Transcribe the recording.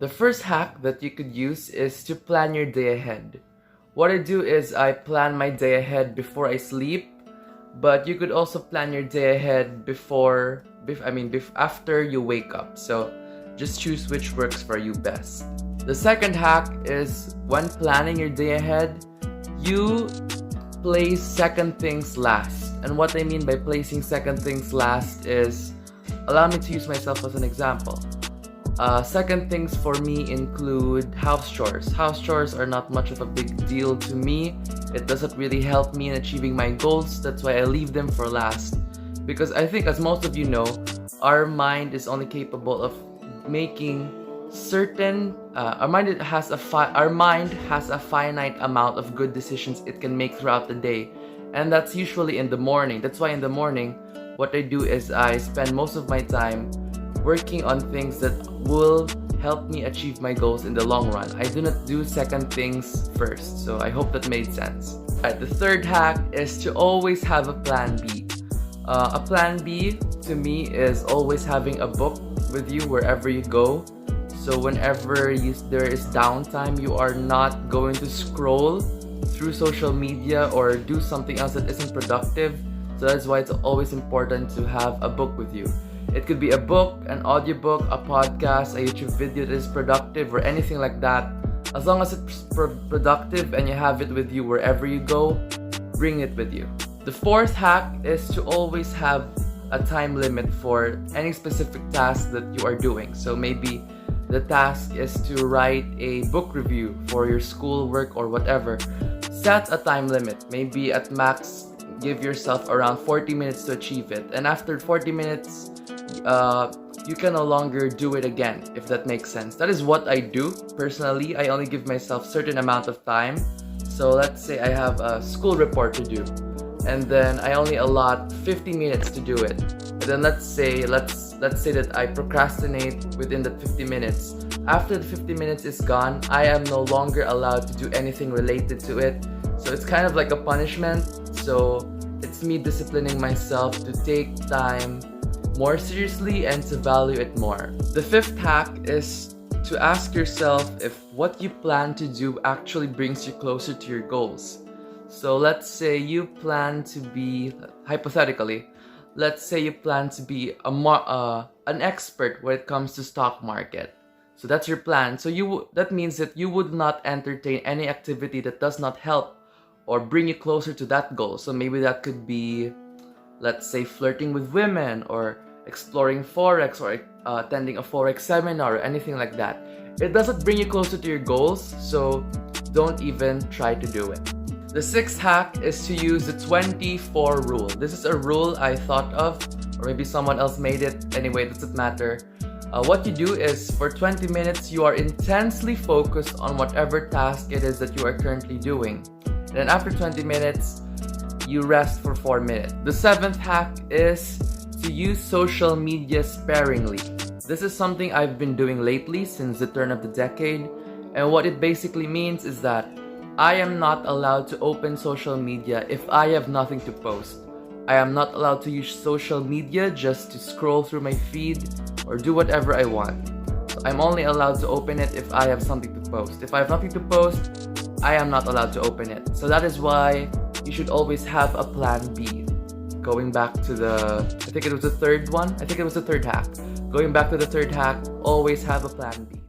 The first hack that you could use is to plan your day ahead. What I do is I plan my day ahead before I sleep, but you could also plan your day ahead after you wake up. So just choose which works for you best. The second hack is when planning your day ahead, you place second things last. And what I mean by placing second things last is, allow me to use myself as an example. Second things for me include house chores. House chores are not much of a big deal to me. It doesn't really help me in achieving my goals. That's why I leave them for last. Because I think, as most of you know, our mind is only capable of making certain our mind has a finite amount of good decisions it can make throughout the day, and that's usually in the morning. That's why in the morning what I do is I spend most of my time working on things that will help me achieve my goals in the long run. I do not do second things first, so I hope that made sense. Alright, the third hack is to always have a plan B. A plan B to me is always having a book with you wherever you go. So whenever there is downtime, you are not going to scroll through social media or do something else that isn't productive. So that's why it's always important to have a book with you. It could be a book, an audiobook, a podcast, a YouTube video that is productive, or anything like that. As long as it's productive and you have it with you wherever you go, bring it with you. The fourth hack is to always have a time limit for any specific task that you are doing. So maybe the task is to write a book review for your school work or whatever. Set a time limit. Maybe at max, give yourself around 40 minutes to achieve it. And after 40 minutes, you can no longer do it again, if that makes sense. That is what I do. Personally, I only give myself a certain amount of time. So let's say I have a school report to do, and then I only allot 50 minutes to do it. And then let's say that I procrastinate within the 50 minutes. After the 50 minutes is gone, I am no longer allowed to do anything related to it. So it's kind of like a punishment. So it's me disciplining myself to take time more seriously and to value it more. The fifth hack is to ask yourself if what you plan to do actually brings you closer to your goals. So let's say you plan to be, hypothetically, let's say you plan to be an expert when it comes to stock market. So that's your plan. So that means that you would not entertain any activity that does not help or bring you closer to that goal. So maybe that could be, let's say, flirting with women, or exploring Forex, or attending a Forex seminar, or anything like that. It doesn't bring you closer to your goals, so don't even try to do it. The sixth hack is to use the 24 rule. This is a rule I thought of, or maybe someone else made it. Anyway, it doesn't matter. What you do is, for 20 minutes, you are intensely focused on whatever task it is that you are currently doing. And then after 20 minutes, you rest for 4 minutes. The seventh hack is to use social media sparingly. This is something I've been doing lately since the turn of the decade. And what it basically means is that I am not allowed to open social media if I have nothing to post. I am not allowed to use social media just to scroll through my feed or do whatever I want. So I'm only allowed to open it if I have something to post. If I have nothing to post, I am not allowed to open it. So that is why you should always have a plan B. Going back to I think it was the third hack. Going back to the third hack, always have a plan B.